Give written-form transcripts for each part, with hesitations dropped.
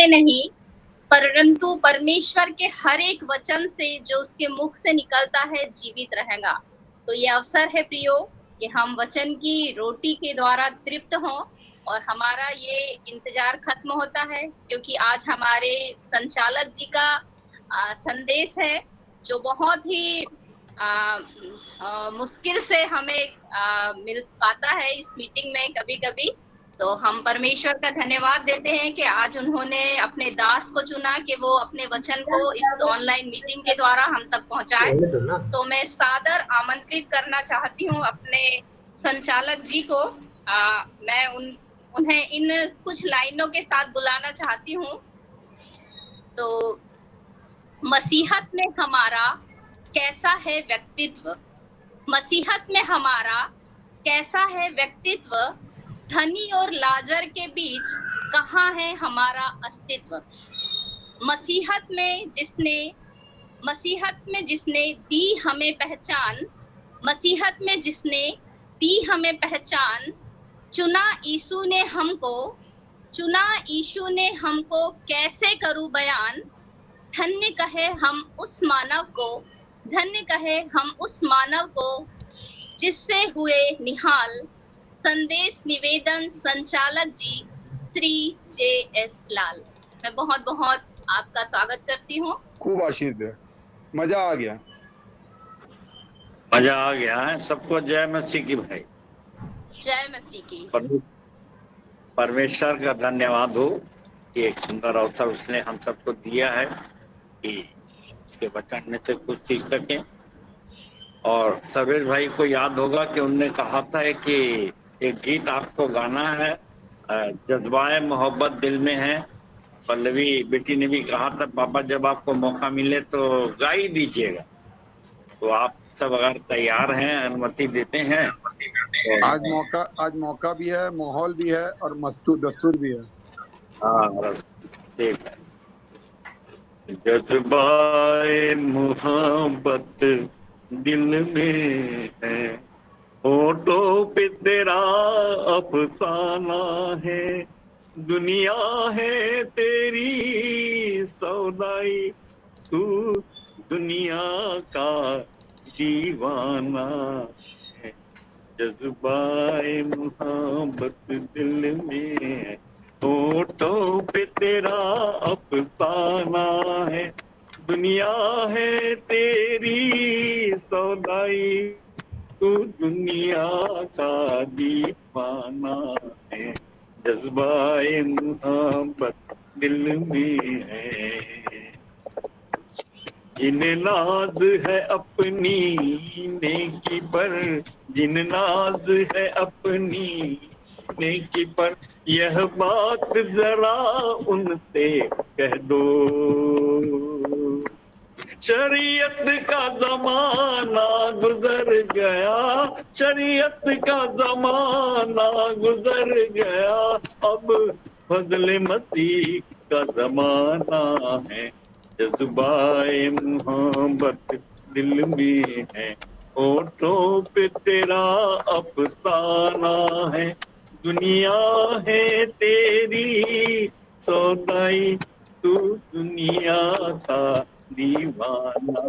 से नहीं, परंतु परमेश्वर के हर एक वचन से जो उसके मुख से निकलता है जीवित रहेगा। तो ये अवसर है प्रियो कि हम वचन की रोटी के द्वारा तृप्त हों और हमारा ये इंतजार खत्म होता है, क्योंकि आज हमारे संचालक जी का संदेश है जो बहुत ही मुश्किल से हमें मिल पाता है इस मीटिंग में कभी-कभी। तो हम परमेश्वर का धन्यवाद देते हैं कि आज उन्होंने अपने दास को चुना कि वो अपने वचन को इस ऑनलाइन मीटिंग के द्वारा हम तक पहुंचाए। तो मैं सादर आमंत्रित करना चाहती हूँ अपने संचालक जी को। मैं उन्हें इन कुछ लाइनों के साथ बुलाना चाहती हूँ। तो मसीहत में हमारा कैसा है व्यक्तित्व, मसीहत में हमारा कैसा है व्यक्तित्व, धनी और लाजर के बीच कहाँ है हमारा अस्तित्व। मसीहत में जिसने दी हमें पहचान, मसीहत में जिसने दी हमें पहचान, चुना यीशु ने हमको कैसे करूं बयान। धन्य कहे हम उस मानव को जिससे हुए निहाल। संदेश निवेदन संचालक जी श्री JS लाल। मैं बहुत बहुत आपका स्वागत करती हूँ। खूब आशीष दे, मजा आ गया है। सबको जय मसीह की भाई, जय मसीह की। परमेश्वर का धन्यवाद हो कि एक सुंदर अवसर उसने हम सबको दिया है कि उसके वचन में से कुछ सीख सकें। और सर्वेश भाई को याद होगा कि उनने कहा था कि एक गीत आपको गाना है, जज्बाए मोहब्बत दिल में है। पल्लवी बेटी ने भी कहा था पापा जब आपको मौका मिले तो गा ही दीजिएगा। तो आप सब अगर तैयार हैं, अनुमति देते हैं तो आज मौका भी है, माहौल भी है और दस्तूर भी है। हाँ ठीक है। जज्बाए मोहब्बत दिल में है, होठों पे तेरा अफसाना है, दुनिया है तेरी सौदाई, तू दुनिया का दीवाना है। जज्बाए मोहब्बत दिल में है, होठों पे तेरा अफसाना है, दुनिया है तेरी सौदाई, तू दुनिया का दीवाना है। जज्बाए मोहब्बत दिल में है। जिन नाज है अपनी नेकी पर, जिन नाज है अपनी नेकी पर, यह बात जरा उनसे कह दो। शरीयत का जमाना गुजर गया, शरीयत का जमाना गुजर गया, अब फजल मसीह का जमाना है। जज्बाए मोहब्बत दिल में है, होठों पे तेरा अफसाना है, दुनिया है तेरी सौदाई, तू दुनिया का दीवाना।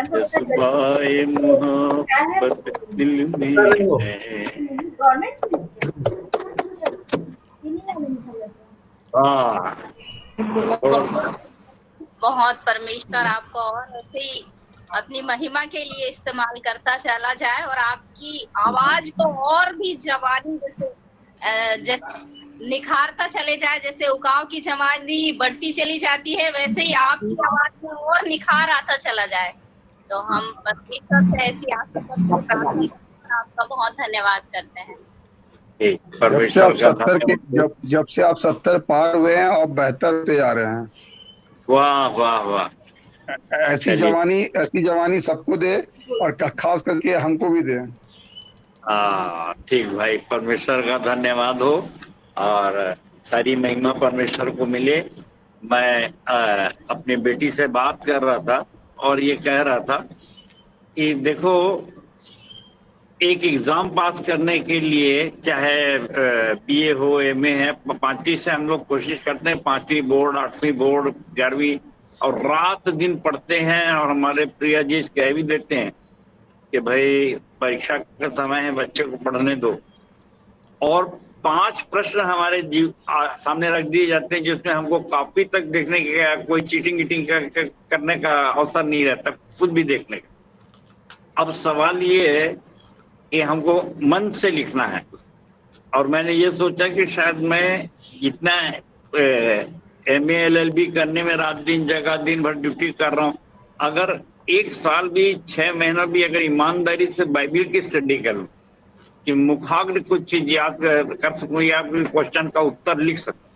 जज्बाए मोहब्बत दिल में है। बहुत परमेश्वर आपको और ऐसे ही अपनी महिमा के लिए इस्तेमाल करता चला जाए और आपकी आवाज को और भी जवानी जैसे निखारता चले जाए। जैसे उकाव की जवानी बढ़ती चली जाती है, वैसे ही आपकी आवाज में और निखार आता चला जाए। तो हम परमेश्वर से ऐसी आशा करते हैं, आपका बहुत धन्यवाद करते हैं। जब से आप 70 पार हुए हैं और बेहतर होते जा रहे हैं। वाह वाह वाह। ऐसी जवानी सबको दे और खास करके हमको भी दे। ठीक भाई, परमेश्वर का धन्यवाद हो और सारी महिमा परमेश्वर को मिले। मैं अपनी बेटी से बात कर रहा था और ये कह रहा था कि देखो एक एग्जाम पास करने के लिए, चाहे बीए हो, एमए है, 5वीं से हम लोग कोशिश करते हैं, 5वीं बोर्ड, 8वीं बोर्ड, 11वीं, और रात दिन पढ़ते हैं। और हमारे प्रिया जी कह भी देते हैं कि भाई परीक्षा का समय है, बच्चे को पढ़ने दो। और 5 प्रश्न हमारे सामने रख दिए जाते हैं, जिसमें हमको कॉपी तक देखने का, कोई चीटिंग वीटिंग करने का अवसर नहीं रहता, खुद भी देखने का। अब सवाल ये है कि हमको मन से लिखना है। और मैंने ये सोचा कि शायद मैं जितना एमए एलएलबी करने में रात दिन जगह दिन भर ड्यूटी कर रहा हूँ, अगर 1 साल भी 6 महीना भी अगर ईमानदारी से बाइबिल की स्टडी करूँ कि मुखाग्र कुछ चीज याद कर सकूं या कोई क्वेश्चन का उत्तर लिख सकूं,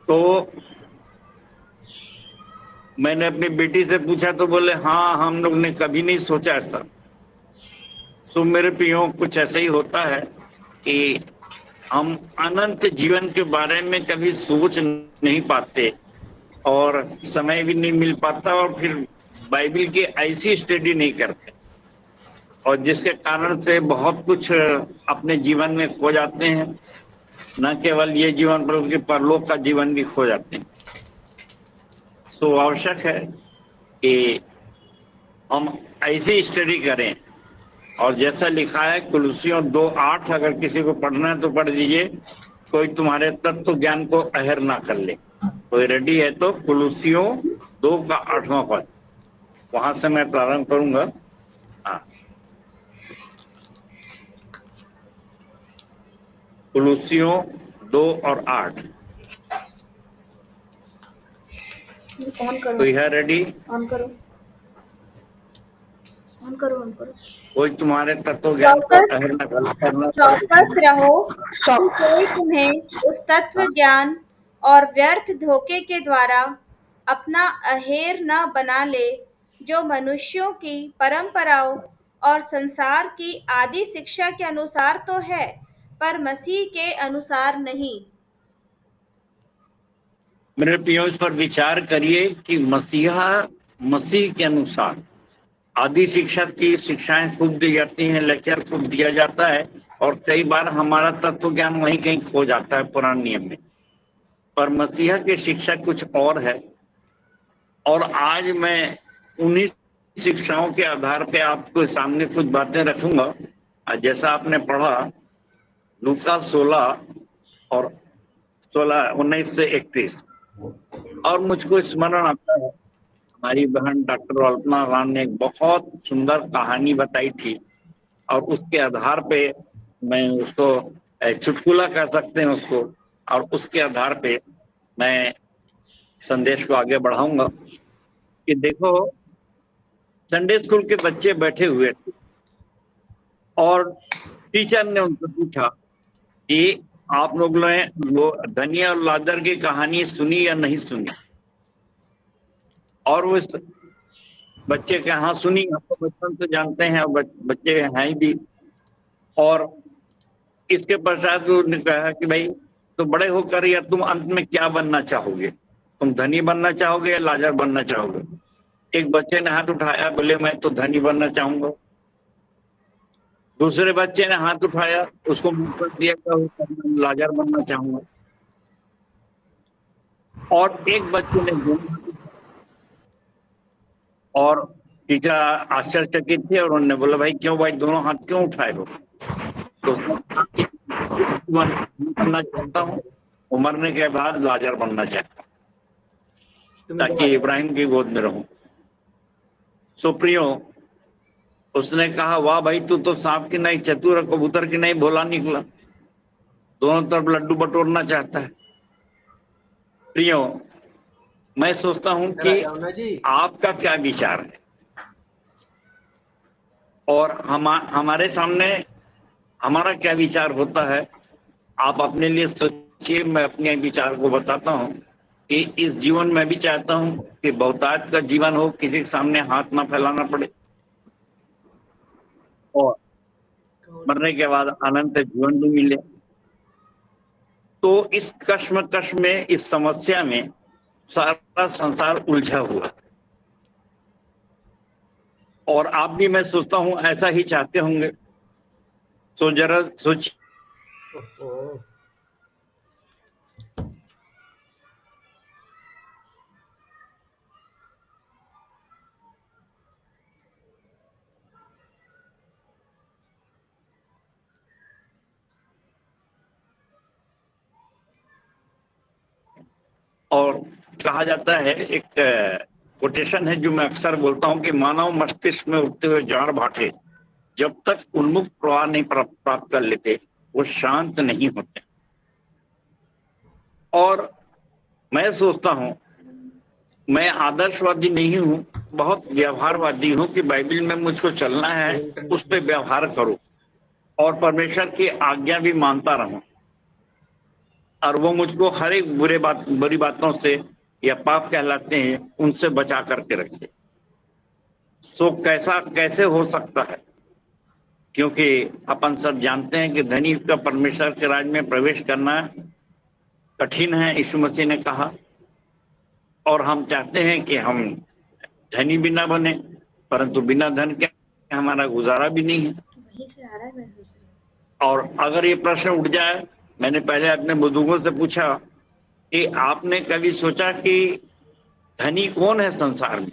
तो मैंने अपनी बेटी से पूछा तो बोले हाँ, हम लोग ने कभी नहीं सोचा ऐसा। तो मेरे प्रियो, कुछ ऐसा ही होता है कि हम अनंत जीवन के बारे में कभी सोच नहीं पाते और समय भी नहीं मिल पाता, और फिर बाइबिल की ऐसी स्टडी नहीं करते, और जिसके कारण से बहुत कुछ अपने जीवन में खो जाते हैं। न केवल ये जीवन बल्कि परलोक का जीवन भी खो जाते हैं। तो आवश्यक है कि हम ऐसी स्टडी करें, और जैसा लिखा है कुलुसियों 2:8, अगर किसी को पढ़ना है तो पढ़ दीजिए, कोई तुम्हारे तत्व ज्ञान को अहर ना कर ले। कोई रेडी है तो कुलुसियों 2 का 8वां पद, वहां से मैं प्रारंभ करूंगा। हाँ, कुलुसियों 2 और 8। ऑन करो, कोई है रेडी? ऑन करो, ऑन करो, ऑन करो। कोई तुम्हारे तत्व ज्ञान को अहर न करना। चौकस रहो कि कोई तुम्हें उस तत्व ज्ञान और व्यर्थ धोखे के द्वारा अपना अहेर न बना ले, जो मनुष्यों की परंपराओं और संसार की आदि शिक्षा के अनुसार तो है, पर मसीह के अनुसार नहीं। मेरे प्रियो, इस पर विचार करिए कि मसीह के अनुसार आदि शिक्षा की शिक्षाएं खूब दी जाती हैं, लेक्चर खूब दिया जाता है, और कई बार हमारा तत्व ज्ञान वहीं कहीं खो जाता है पुराने नियम में। पर मसीहा की शिक्षा कुछ और है, और आज मैं उन्हीं शिक्षाओं के आधार पे आपको सामने कुछ बातें रखूंगा। जैसा आपने पढ़ा लूका 16 और 19 से 31, और मुझको स्मरण आता है हमारी बहन डॉक्टर अल्पना राम ने एक बहुत सुंदर कहानी बताई थी, और उसके आधार पे मैं उसको चुटकुला कह सकते हैं उसको, और उसके आधार पे मैं संदेश को आगे बढ़ाऊंगा। कि देखो, संडे स्कूल के बच्चे बैठे हुए थे और टीचर ने उनसे पूछा कि आप लोग ने वो धनी और लाजर की कहानी सुनी या नहीं सुनी। और वो बच्चे के हाँ सुनी, हम तो बचपन से जानते हैं, और बच्चे हैं भी। और इसके पश्चात उन्होंने कहा कि भाई तो बड़े होकर या तुम अंत में क्या बनना चाहोगे, तुम धनी बनना चाहोगे या लाजर बनना चाहोगे। एक बच्चे ने हाथ उठाया, बोले मैं तो धनी बनना चाहूंगा। दूसरे बच्चे ने हाथ उठाया, उसको मुंह कर दिया कि लाजर बनना चाहूंगा। और एक बच्चे ने, और टीचर आश्चर्यचकित थे और उन्होंने बोला भाई क्यों भाई दोनों हाथ क्यों उठाए हो। तो उसने कहा कि बनना चाहता हूँ, मरने के बाद लाजर बनना चाहता हूँ ताकि इब्राहिम की गोद में रहूं। सुप्रियो, उसने कहा वाह भाई तू तो सांप की नहीं चतुर, कबूतर की नहीं भोला निकला, दोनों तरफ लड्डू बटोरना चाहता है। प्रियो, मैं सोचता हूं कि आपका क्या विचार है, और हमारे सामने हमारा क्या विचार होता है। आप अपने लिए सोचिए, मैं अपने विचार को बताता हूं कि इस जीवन में भी चाहता हूं कि बहुतायत का जीवन हो, किसी के सामने हाथ ना फैलाना पड़े, और मरने के बाद अनंत जीवन भी मिले। तो इस कश्मकश में, इस समस्या में सारा संसार उलझा हुआ, और आप भी, मैं सोचता हूँ, ऐसा ही चाहते होंगे। तो जरा सोचिए। और कहा जाता है, एक कोटेशन है जो मैं अक्सर बोलता हूं कि मानव मस्तिष्क में उठते हुए जाड़ भाटे जब तक उन्मुख प्रवाह नहीं प्राप्त कर लेते वो शांत नहीं होते। और मैं सोचता हूं, मैं आदर्शवादी नहीं हूं, बहुत व्यवहारवादी हूं कि बाइबल में मुझको चलना है, उस पर व्यवहार करूं और परमेश्वर की आज्ञा भी मानता रहूं, और वो मुझको हर एक बुरी बातों से या पाप कहलाते हैं उनसे बचा करके रखे। तो कैसे हो सकता है? क्योंकि अपन सब जानते हैं कि धनी का परमेश्वर के राज में प्रवेश करना कठिन है, यीशु मसीह ने कहा। और हम चाहते हैं कि हम धनी भी ना बने, परंतु बिना धन के हमारा गुजारा भी नहीं है। वहीं से आ रहा है, मैं सोच रही और अगर ये प्रश्न उठ जाए, मैंने पहले अपने बुजुर्गों से पूछा कि आपने कभी सोचा कि धनी कौन है संसार में?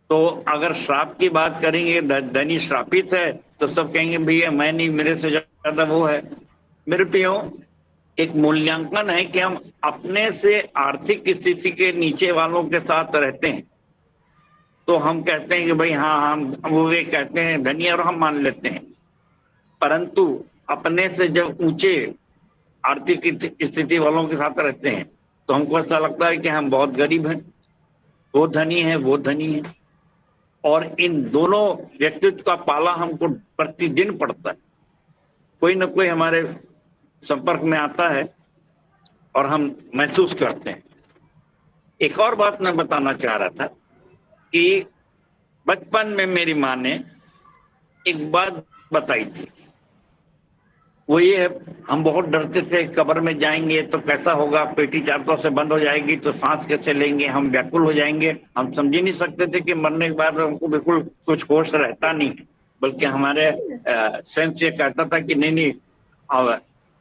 तो अगर श्राप की बात करेंगे, धनी श्रापित है, तो सब कहेंगे भैया मैं नहीं, मेरे से ज्यादा वो है। मेरे प्रियो, एक मूल्यांकन है कि हम अपने से आर्थिक स्थिति के नीचे वालों के साथ रहते हैं तो हम कहते हैं कि भाई हाँ, हम वो वे कहते हैं धनी और हम मान लेते हैं। परंतु अपने से जब ऊंचे आर्थिक स्थिति वालों के साथ रहते हैं तो हमको ऐसा लगता है कि हम बहुत गरीब हैं, वो धनी है, वो धनी है। और इन दोनों व्यक्तित्व का पाला हमको प्रतिदिन पड़ता है। कोई ना कोई हमारे संपर्क में आता है और हम महसूस करते हैं। एक और बात मैं बताना चाह रहा था कि बचपन में मेरी माँ ने एक बात बताई थी। वो ये है, हम बहुत डरते थे कब्र में जाएंगे तो कैसा होगा, पेटी चारों से बंद हो जाएगी तो सांस कैसे लेंगे, हम व्याकुल हो जाएंगे। हम समझ ही नहीं सकते थे कि मरने के बाद हमको बिल्कुल कुछ होश रहता नहीं, बल्कि हमारे सेंस ये कहता था कि नहीं,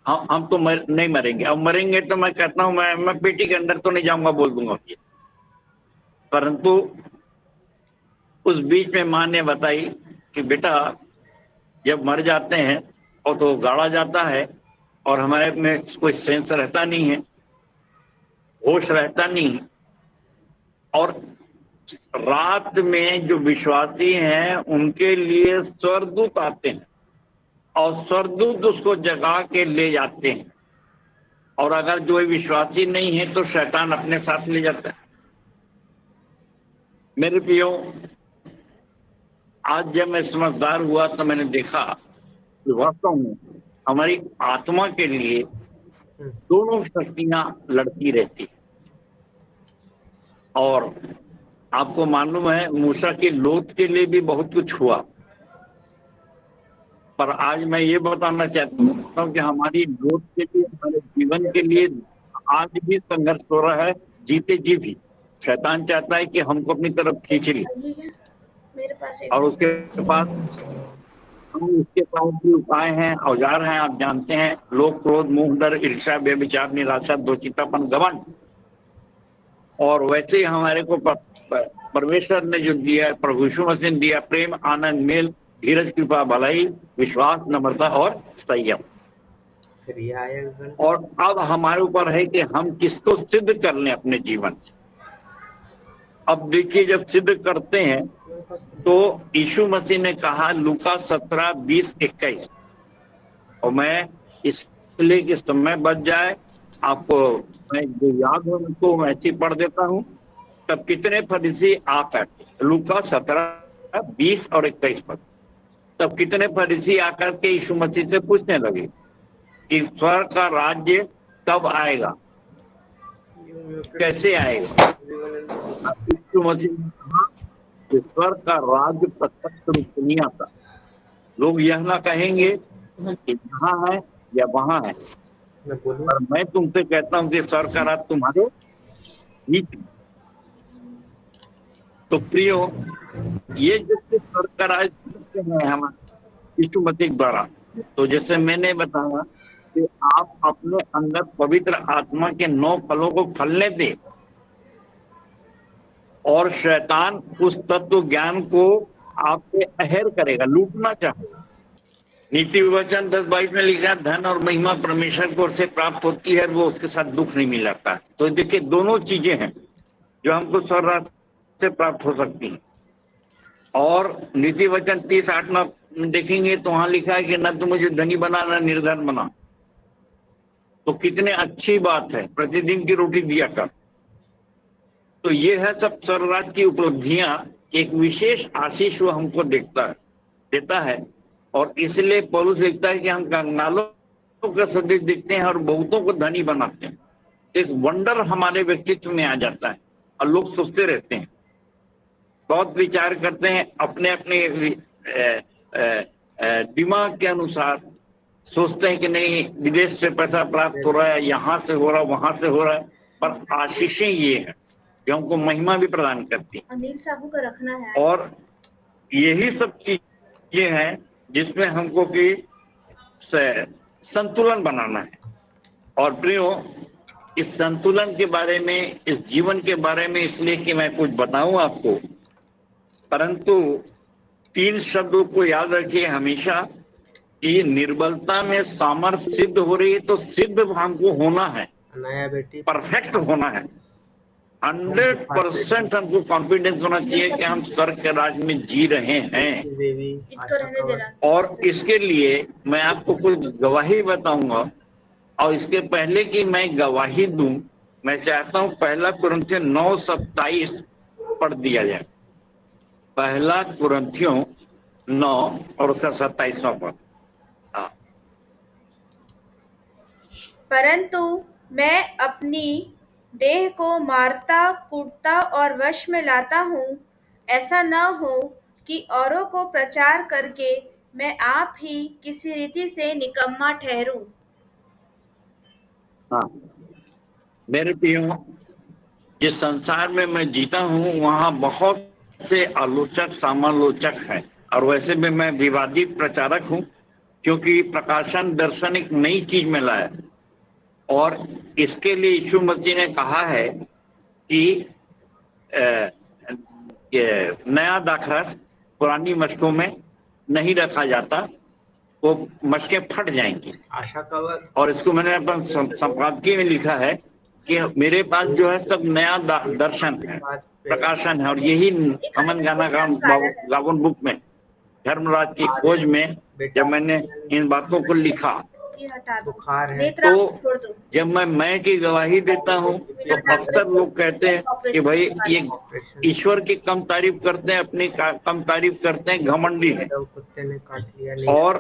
हम तो नहीं मरेंगे। अब मरेंगे तो मैं कहता हूँ मैं पेटी के अंदर तो नहीं जाऊंगा, बोल दूंगा। परंतु उस बीच में माँ ने बताई कि बेटा जब मर जाते हैं और तो गाड़ा जाता है और हमारे में कोई सेंस रहता नहीं है, होश रहता नहीं। और रात में जो विश्वासी हैं उनके लिए स्वर्गदूत आते हैं और स्वर्गदूत उसको जगा के ले जाते हैं। और अगर जो विश्वासी नहीं है तो शैतान अपने साथ ले जाता है। मेरे प्रियो, आज जब मैं समझदार हुआ तो मैंने देखा कि वास्तव में हमारी आत्मा के लिए दोनों शक्तियां लड़ती रहती। और आपको मालूम है मूसा की लोथ के लिए भी बहुत कुछ हुआ, पर आज मैं ये बताना चाहता हूँ कि हमारी लोथ के लिए, हमारे जीवन के लिए आज भी संघर्ष हो रहा है। जीते जी भी शैतान चाहता है कि हमको अपनी तरफ खींच ले, मेरे पास और उसके पास भी उपाय हैं, औजार हैं। आप जानते हैं, लोभ, क्रोध, मोह, डर, ईर्ष्या, व्यभिचार, निराशा, दोषितापन, घमंड। और वैसे ही हमारे को परमेश्वर ने जो दिया है, प्रभु यीशु मसीह ने दिया, प्रेम, आनंद, मेल, धीरज, कृपा, भलाई, विश्वास, नम्रता और संयम। और अब हमारे ऊपर है कि हम किसको सिद्ध कर लें अपने जीवन। अब देखिए, जब सिद्ध करते हैं तो यीशु मसीह ने कहा लूका 17:20-21, और मैं इसलिए कि समय बच जाए आपको मैं जो याद हो उनको मैं ऐसे पढ़ देता हूँ। तब कितने फरीसी आकर, लूका 17:20 और 21 पर, तब कितने फरीसी आकर के यीशु मसीह से पूछने लगे कि स्वर्ग का राज्य कब आएगा, कैसे आएगा। यीशु मसीह ने कहा कि स्वर्ग का राज्य प्रत्यक्ष रूप से नहीं आता। लोग यह ना कहेंगे कि यहाँ है या वहां है, पर मैं तुमसे कहता हूँ कि स्वर्ग का राज्य तुम्हारे बीच में। तो प्रियो, ये जो सरकार है हमारे यीशु द्वारा, तो जैसे मैंने बताया कि आप अपने अंदर पवित्र आत्मा के 9 फलों को फलने दे, और शैतान उस तत्व ज्ञान को आपसे अहेर करेगा, लूटना चाहेगा। नीति विवचन 10:22 में लिखा, धन और महिमा परमेश्वर की ओर से प्राप्त होती है, वो उसके साथ दुख नहीं मिलाता। तो देखिए, दोनों चीजें हैं जो हमको स्वर्ग से प्राप्त हो सकती हैं। और नीति वचन 30:8 में देखेंगे तो वहां लिखा है कि न तो मुझे धनी बना न निर्धन बना। तो कितने अच्छी बात है, प्रतिदिन की रोटी दिया कर। तो ये है सब स्वर्ग की उपलब्धियां, एक विशेष आशीष वो हमको देता है। और इसलिए पौलुस लिखता है कि हम कंगालों का सदृश दिखते हैं और बहुतों को धनी बनाते हैं। एक वंडर हमारे व्यक्तित्व में आ जाता है और लोग सोचते रहते हैं, बहुत विचार करते हैं, अपने अपने दिमाग के अनुसार सोचते हैं कि नहीं, विदेश से पैसा प्राप्त हो रहा है, यहाँ से हो रहा है, वहां से हो रहा है। पर आशीषें ये हैं जो हमको महिमा भी प्रदान करती हैं। अनिल साहू का रखना है। और यही सब चीजें हैं जिसमें हमको कि संतुलन बनाना है। और प्रियो, इस संतुलन के बारे में, इस जीवन के बारे में इसलिए कि मैं कुछ बताऊं आपको, परंतु 3 शब्दों को याद रखिए हमेशा कि निर्बलता में सामर्थ्य सिद्ध हो रही है, तो सिद्ध हमको होना है, परफेक्ट होना है। 100% हमको कॉन्फिडेंस होना चाहिए कि हम स्वर्ग के राज में जी रहे हैं। इसको रहने देना। और इसके लिए मैं आपको कुछ गवाही बताऊंगा। और इसके पहले कि मैं गवाही दूं, मैं चाहता हूं 1 कुरिन्थियों 9:27 पढ़ दिया जाए। 1 कुरिन्थियों 9 और उसका 27वां पद। परंतु मैं अपनी देह को मारता, कूटता और वश में लाता हूँ, ऐसा न हो कि औरों को प्रचार करके मैं आप ही किसी रीति से निकम्मा ठहरूं। हाँ, मेरे प्रियो, जिस संसार में मैं जीता हूँ वहाँ बहुत से आलोचक समालोचक हैं, और वैसे भी मैं विवादित प्रचारक हूँ, क्योंकि प्रकाशन दर्शन एक नई चीज में लाया। और इसके लिए यीशु मसीह ने कहा है कि नया दाखरस पुरानी मशकों में नहीं रखा जाता, वो मशकें फट जाएंगी। आशा कवर। और इसको मैंने अपन संपादकीय में लिखा है कि मेरे पास जो है सब नया दर्शन है, प्रकाशन है। और यही अमन गाना गावन बुक में, धर्मराज की खोज में, जब मैंने इन बातों को लिखा, बुखार है, तो जब मैं की गवाही देता हूँ तो अक्सर लोग कहते हैं कि भाई ये ईश्वर की कम तारीफ करते हैं, अपनी कम तारीफ करते हैं, घमंडी है। कुत्ते ने काट लिया। और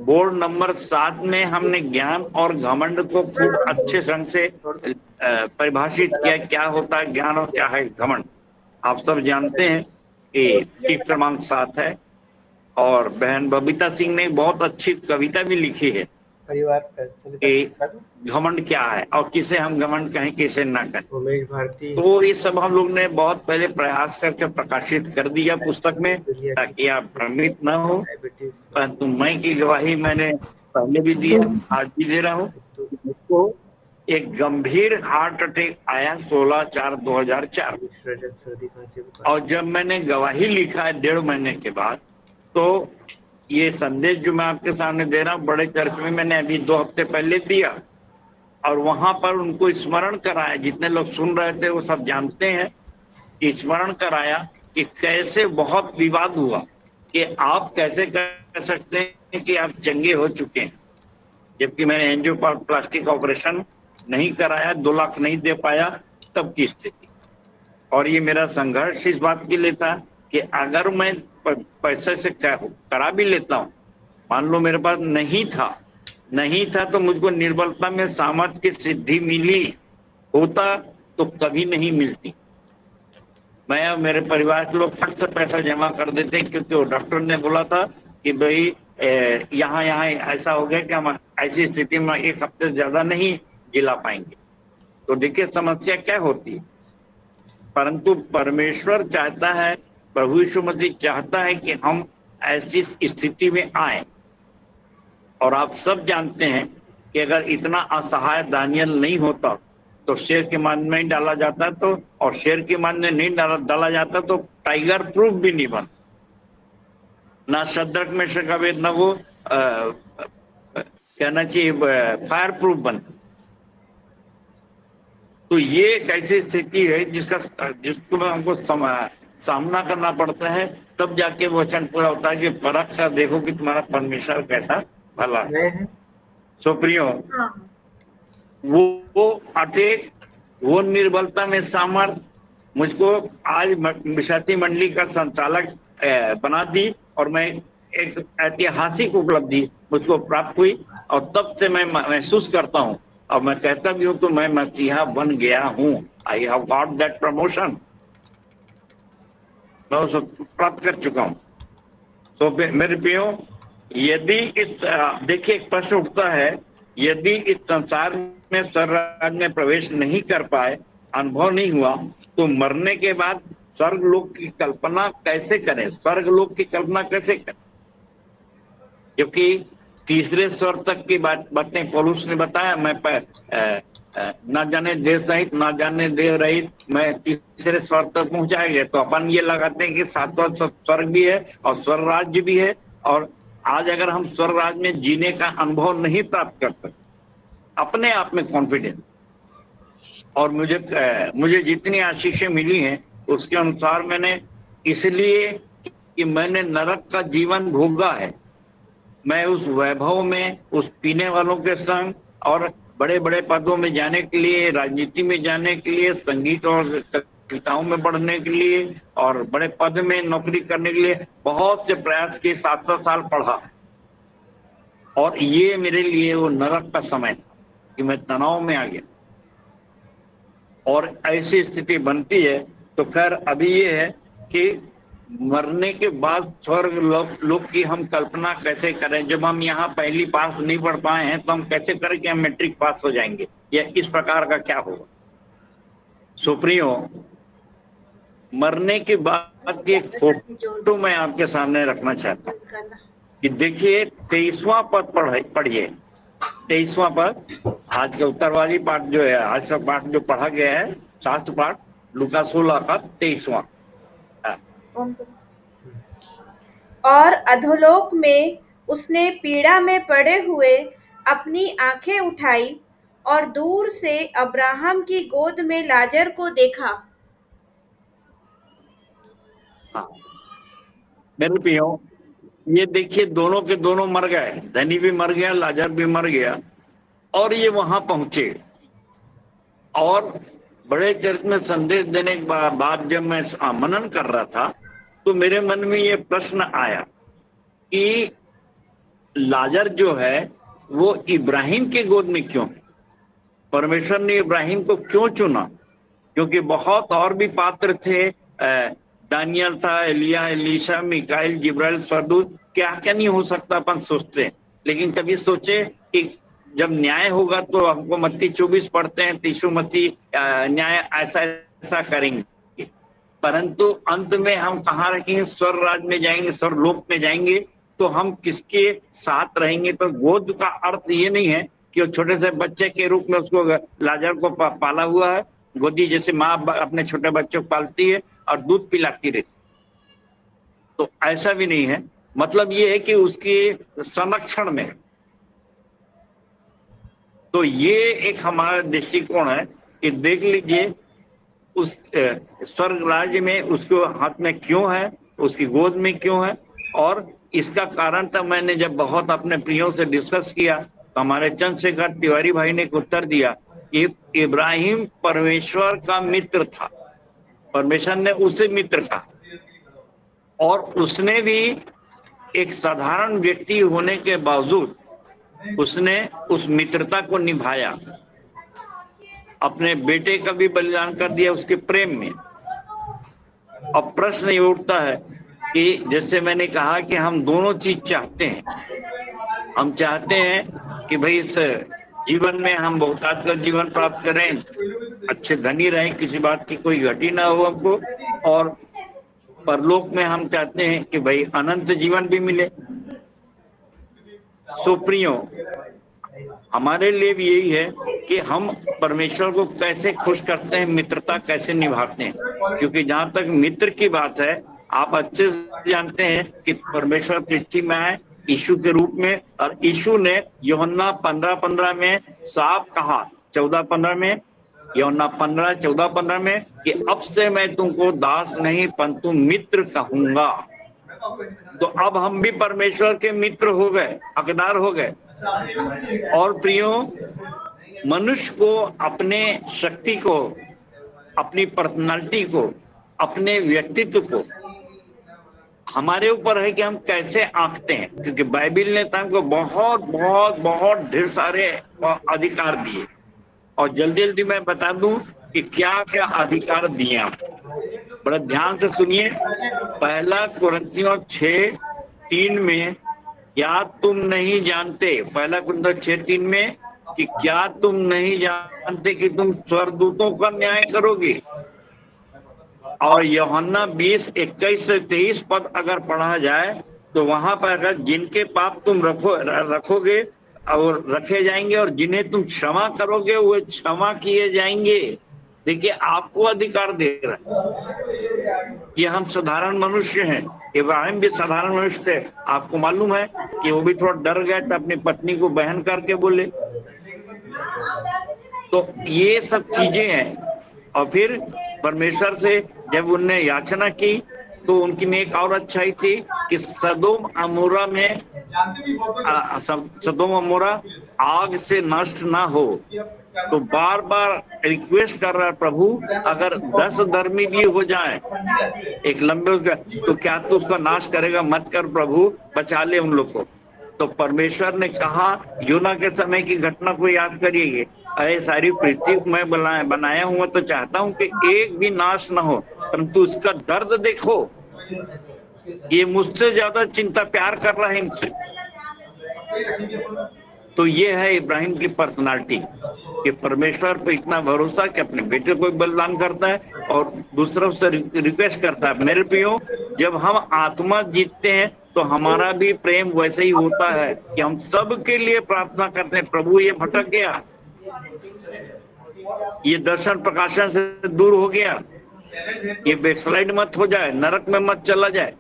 बोर्ड नंबर 7 में हमने ज्ञान और घमंड को खूब अच्छे ढंग से परिभाषित किया, क्या होता है ज्ञान और क्या है घमंड। आप सब जानते हैं कि टिप क्रमांक 7 है। और बहन बबीता सिंह ने बहुत अच्छी कविता भी लिखी है परिवार कि घमंड क्या है और किसे हम घमंड कहें, किसे ना कहें। उमेश भारती। तो ये सब हम लोग ने बहुत पहले प्रयास करके प्रकाशित कर दिया पुस्तक में, ताकि आप भ्रमित न हो। परंतु मैं की गवाही मैंने पहले भी दी, आज भी दे रहा हूँ। उसको एक गंभीर हार्ट अटैक आया 16/4/2004। और जब मैंने गवाही लिखा है 1.5 महीने के बाद, तो ये संदेश जो मैं आपके सामने दे रहा हूँ बड़े चर्च में मैंने अभी 2 हफ्ते पहले दिया, और वहां पर उनको स्मरण कराया। जितने लोग सुन रहे थे वो सब जानते हैं कि स्मरण कराया कि कैसे बहुत विवाद हुआ कि आप कैसे कह सकते हैं कि आप चंगे हो चुके हैं, जबकि मैंने एंजियोप्लास्टी का ऑपरेशन नहीं कराया, 2 लाख नहीं दे पाया, तब की स्थिति। और ये मेरा संघर्ष इस बात के लिए था कि अगर मैं पैसे से करा भी लेता हूँ, मान लो मेरे पास नहीं था तो मुझको निर्बलता में सामर्थ्य की सिद्धि मिली होता तो कभी नहीं मिलती। मैं और मेरे परिवार के लोग फट से पैसा जमा कर देते, क्योंकि वो डॉक्टर ने बोला था कि भाई यहाँ ऐसा हो गया कि हम ऐसी स्थिति में 1 हफ्ते से ज्यादा नहीं जिला पाएंगे। तो देखिए समस्या क्या होती है। परंतु परमेश्वर चाहता है, प्रभु यीशु मसीह चाहता है कि हम ऐसी स्थिति में आए। और आप सब जानते हैं कि अगर इतना असहाय दानियल नहीं होता तो शेर के मान में नहीं डाला जाता, तो और शेर के मान में नहीं डाला जाता तो टाइगर प्रूफ भी नहीं बन, ना शद्रक में शकावेद ना वो कहना चाहिए फायर प्रूफ बन। तो ये एक ऐसी स्थिति है जिसको हमको सामना करना पड़ता है, तब जाके वो वचन पूरा होता है कि परख कर देखो कि तुम्हारा परमेश्वर कैसा भला है। सो प्रियो, वो अटैक, वो निर्बलता में सामर्थ मुझको आज विशाती मंडली का संचालक बना दी, और मैं एक ऐतिहासिक उपलब्धि मुझको प्राप्त हुई, और तब से मैं महसूस करता हूँ और मैं कहता भी हूँ तो मैं मसीहा बन गया हूँ। I have got that promotion, मैं उसे प्राप्त कर चुका हूँ। तो मेरे प्रियो, यदि इस देखिए एक प्रश्न उठता है, यदि इस संसार में स्वर्ग राज में प्रवेश नहीं कर पाए, अनुभव नहीं हुआ, तो मरने के बाद स्वर्ग लोक की कल्पना कैसे करें? स्वर्ग लोक की कल्पना कैसे करें? क्योंकि तीसरे स्वर तक की बातें पौलुस ने बताया, मैं ना जाने देह सहित ना जाने देह रहित मैं तीसरे स्वर तक पहुंचाया गया। तो अपन ये लगाते हैं कि सातवां स्वर्ग भी है और स्वर्ग राज्य भी है, और आज अगर हम स्वर्ग राज्य में जीने का अनुभव नहीं प्राप्त कर सकते, अपने आप में कॉन्फिडेंस, और मुझे जितनी आशीषें मिली हैं उसके अनुसार मैंने, इसलिए कि मैंने नरक का जीवन भोगा है, मैं उस वैभव में, उस पीने वालों के संग और बड़े बड़े पदों में जाने के लिए, राजनीति में जाने के लिए, संगीत और कविताओं में बढ़ने के लिए और बड़े पद में नौकरी करने के लिए बहुत से प्रयास किए, 7 साल पढ़ा, और ये मेरे लिए वो नरक का समय था कि मैं तनाव में आ गया, और ऐसी स्थिति बनती है। तो खैर अभी ये है कि मरने के बाद स्वर्ग लोक की हम कल्पना कैसे करें? जब हम यहाँ पहली पास नहीं पढ़ पाए हैं तो हम कैसे करें कि हम मैट्रिक पास हो जाएंगे, या इस प्रकार का क्या होगा? सुप्रियो, मरने के बाद की एक फोटो मैं आपके सामने रखना चाहता हूँ कि देखिए 23वां पद पढ़िए, 23वां पद, आज का उत्तरवादी पाठ जो है, आज का पाठ जो पढ़ा गया है, शास्त्र पाठ लूका 16 का 23वां। और अधोलोक में उसने पीड़ा में पड़े हुए अपनी आंखें उठाई और दूर से अब्राहम की गोद में लाजर को देखा। हाँ मेरे प्रियो, ये देखिए दोनों के दोनों मर गए, धनी भी मर गया, लाजर भी मर गया, और ये वहां पहुंचे। और बड़े चर्च में संदेश देने के बाद जब मैं मनन कर रहा था तो मेरे मन में ये प्रश्न आया कि लाजर जो है वो इब्राहिम के गोद में क्यों? परमेश्वर ने इब्राहिम को क्यों चुना? क्योंकि बहुत और भी पात्र थे, दानियल था, एलिया, एलीशा, मिकाइल, जिब्राइल, स्वर्गदूत, क्या क्या नहीं हो सकता अपन सोचते हैं। लेकिन कभी सोचे कि जब न्याय होगा तो हमको मत्ती 24 पढ़ते हैं, तीसु मत्ती न्याय ऐसा ऐसा करेंगे, परंतु अंत में हम कहाँ रखेंगे? स्वर्ग राज में जाएंगे, स्वर्ग लोक में जाएंगे, तो हम किसके साथ रहेंगे? तो गोद का अर्थ ये नहीं है कि वो छोटे से बच्चे के रूप में उसको, लाजर को पाला हुआ है, गोदी जैसे माँ अपने छोटे बच्चों को पालती है और दूध पिलाती रहती, तो ऐसा भी नहीं है। मतलब ये है कि उसके संरक्षण में। तो ये एक हमारा दृष्टिकोण है कि देख लीजिए उस स्वर्ग राज्य में उसको हाथ में क्यों है, उसकी गोद में क्यों है, और इसका कारण था, मैंने जब बहुत अपने प्रियों से डिस्कस किया तो हमारे चंद्रशेखर तिवारी भाई ने एक उत्तर दिया कि इब्राहिम परमेश्वर का मित्र था, परमेश्वर ने उसे मित्र कहा, और उसने भी एक साधारण व्यक्ति होने के बावजूद उसने उस मित्रता को निभाया, अपने बेटे का भी बलिदान कर दिया उसके प्रेम में। अब प्रश्न ये उठता है कि जैसे मैंने कहा कि हम दोनों चीज चाहते हैं, हम चाहते हैं कि भाई इस जीवन में हम बहुतायत का जीवन प्राप्त करें, अच्छे धनी रहें, किसी बात की कोई घटी ना हो हमको, और परलोक में हम चाहते हैं कि भाई अनंत जीवन भी मिले। तो प्रियो, हमारे लिए भी यही है कि हम परमेश्वर को कैसे खुश करते हैं, मित्रता कैसे निभाते हैं, क्योंकि जहां तक मित्र की बात है, आप अच्छे से जानते हैं कि परमेश्वर पृथ्वी में आए यीशु के रूप में, और यीशु ने यूहन्ना 15:15 में साफ कहा, 14:15 में, यूहन्ना 15:14-15 में, कि अब से मैं तुमको दास नहीं परंतु मित्र कहूंगा। तो अब हम भी परमेश्वर के मित्र हो गए, हकदार हो गए। और प्रियो, मनुष्य को अपने शक्ति को, अपनी पर्सनालिटी को, अपने व्यक्तित्व को हमारे ऊपर है कि हम कैसे आंकते हैं, क्योंकि बाइबिल ने हमको बहुत बहुत बहुत ढेर सारे अधिकार दिए। और जल्दी जल्दी मैं बता दूं कि क्या क्या अधिकार दिए आप, बड़ा ध्यान से सुनिए। पहला कुरिन्थियों 6:3 में, क्या तुम नहीं जानते, पहला कुरिन्थियों 6:3 में, कि क्या तुम नहीं जानते कि तुम स्वर्गदूतों का न्याय करोगे। और यूहन्ना 20:21-23 पद अगर पढ़ा जाए तो वहां पर अगर जिनके पाप तुम रखोगे और रखे जाएंगे, और जिन्हें तुम क्षमा करोगे वो क्षमा किए जाएंगे। देखिए, आपको अधिकार दे रहा है। ये हम साधारण मनुष्य हैं, इब्राहिम भी साधारण मनुष्य थे। आपको मालूम है कि वो भी थोड़ा डर गए तो अपनी पत्नी को बहन करके बोले। तो ये सब चीजें हैं। और फिर परमेश्वर से जब उनने याचना की तो उनकी में एक और अच्छाई थी कि सदोम अमोरा में सदोम अमोरा आग से नष्ट ना हो। तो बार बार रिक्वेस्ट कर रहा है, प्रभु अगर 10 धर्मी भी हो जाए एक लंबे, तो क्या तू उसका नाश करेगा? मत कर प्रभु, बचा ले उन लोग को। तो परमेश्वर ने कहा, योना के समय की घटना को याद करिए, अरे सारी पृथ्वी को मैं बनाया हुआ तो चाहता हूं कि एक भी नाश ना हो, परंतु उसका दर्द देखो, ये मुझसे ज्यादा चिंता प्यार कर रहा है इनसे। तो ये है इब्राहिम की पर्सनालिटी, कि परमेश्वर पर इतना भरोसा कि अपने बेटे को बलिदान करता है और दूसरों से रिक्वेस्ट करता है। मेरे प्रियो, जब हम आत्मा जीतते हैं तो हमारा भी प्रेम वैसे ही होता है कि हम सब के लिए प्रार्थना करते हैं, प्रभु ये भटक गया, ये दर्शन प्रकाशन से दूर हो गया, ये बैकस्लाइड मत हो जाए, नरक में मत चला जाए।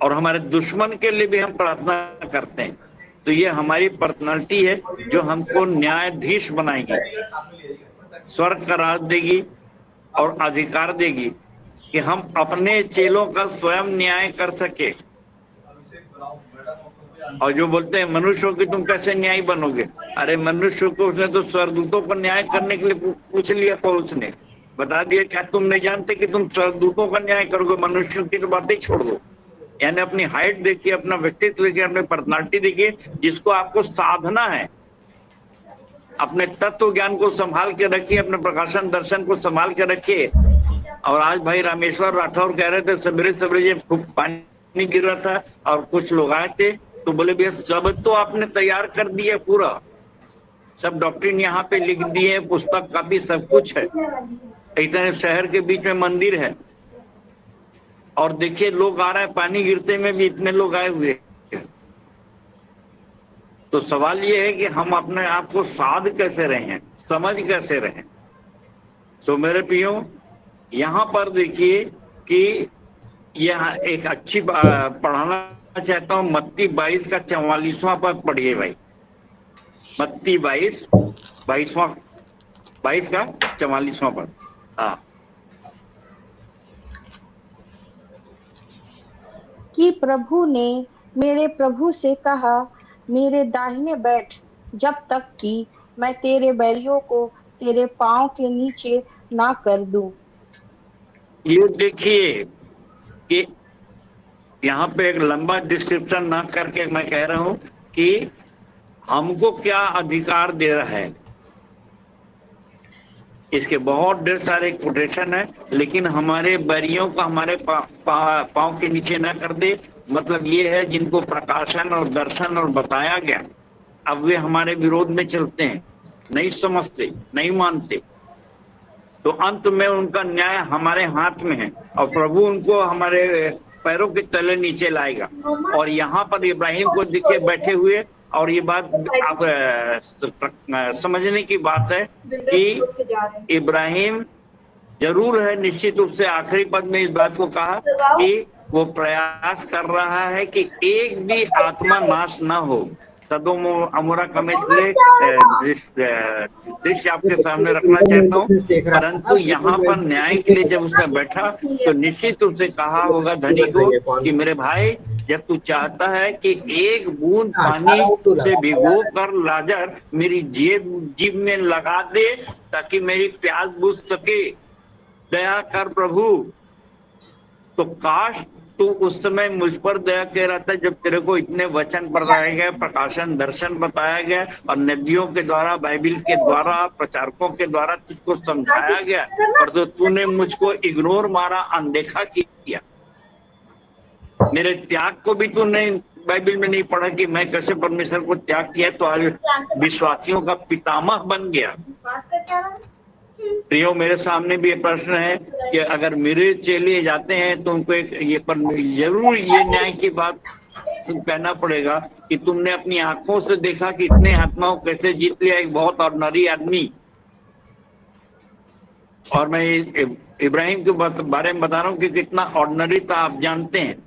और हमारे दुश्मन के लिए भी हम प्रार्थना करते हैं। तो ये हमारी पर्सनालिटी है जो हमको न्यायाधीश बनाएगी, स्वर्ग का राज देगी और अधिकार देगी कि हम अपने चेलों का स्वयं न्याय कर सके। और जो बोलते हैं मनुष्यों की तुम कैसे न्याय बनोगे, अरे मनुष्य को उसने तो स्वर्गदूतों को न्याय करने के लिए पूछ लिया, पौलुस ने बता दिया, क्या तुम नहीं जानते कि तुम स्वर्गदूतों का न्याय करोगे? मनुष्यों की तो बातें छोड़ दो। यानी अपनी हाइट देखिए, अपना व्यक्तित्व देखिए, अपनी पर्सनालिटी देखिए, जिसको आपको साधना है। अपने तत्व ज्ञान को संभाल के रखिए, अपने प्रकाशन दर्शन को संभाल के रखिए। और आज भाई रामेश्वर राठौर कह रहे थे, सवेरे सवेरे खूब पानी गिर रहा था और कुछ लोग आए थे तो बोले भैया सब तो आपने तैयार कर दिया, पूरा सब डॉक्ट्रिन यहाँ पे लिख दिए, पुस्तक कापी सब कुछ है, इतने शहर के बीच में मंदिर है और देखिए लोग आ रहे हैं, पानी गिरते में भी इतने लोग आए हुए। तो सवाल ये है कि हम अपने आप को साध कैसे रहें, समझ कैसे रहें। तो मेरे प्रियो, यहाँ पर देखिए कि यह एक अच्छी पढ़ाना चाहता हूँ, मत्ती 22 का 44वां पद पढ़िए भाई। मत्ती 22 का 44वां पद। हाँ, कि प्रभु ने मेरे प्रभु से कहा, मेरे दाहिने बैठ, जब तक कि मैं तेरे बैरियों को तेरे पांव के नीचे ना कर दूं। ये देखिए कि यहाँ पे एक लंबा डिस्क्रिप्शन ना करके मैं कह रहा हूं कि हमको क्या अधिकार दे रहा है। इसके बहुत ढेर सारे कोटेशन है, लेकिन हमारे बैरियों को हमारे पांव के नीचे ना कर दे, मतलब ये है जिनको प्रकाशन और दर्शन और बताया गया अब वे हमारे विरोध में चलते हैं, नहीं समझते, नहीं मानते, तो अंत में उनका न्याय हमारे हाथ में है और प्रभु उनको हमारे पैरों के तले नीचे लाएगा। और यहाँ पर इब्राहिम को दिखे बैठे हुए, और ये बात आप समझने की बात है कि इब्राहिम जरूर है, निश्चित रूप से आखिरी पद में इस बात को कहा कि वो प्रयास कर रहा है कि एक भी आत्मा नाश ना हो। सदोम और अमोरा का मैं इसलिए दृश्य आपके सामने रखना चाहता हूँ, परंतु यहाँ पर न्याय के लिए जब उसने बैठा तो निश्चित रूप से कहा होगा धनी को कि मेरे भाई, जब तू चाहता है कि एक बूंद पानी से भिगो कर लाजर मेरी जीभ में लगा दे ताकि मेरी प्यास बुझ सके, दया कर प्रभु। तो काश तू उस समय मुझ पर दया कह रहा था, जब तेरे को इतने वचन पढ़ाए गए, प्रकाशन दर्शन बताया गया और नबियों के द्वारा, बाइबिल के द्वारा, प्रचारकों के द्वारा तुझको समझाया गया, और तो तूने मुझको इग्नोर मारा, अनदेखा किया। मेरे त्याग को भी तूने बाइबिल में नहीं पढ़ा कि मैं कैसे परमेश्वर को त्याग किया, तो आज विश्वासियों का पितामह बन गया। प्रियो, मेरे सामने भी ये प्रश्न है कि अगर मेरे चेले जाते हैं तो उनको ये पर जरूर ये न्याय की बात कहना पड़ेगा कि तुमने अपनी आंखों से देखा कि इतने आत्माओं कैसे जीत लिया एक बहुत ऑर्डिनरी आदमी। और मैं इब्राहिम के बारे में बता रहा हूँ कि कितना ऑर्डिनरी था, आप जानते हैं,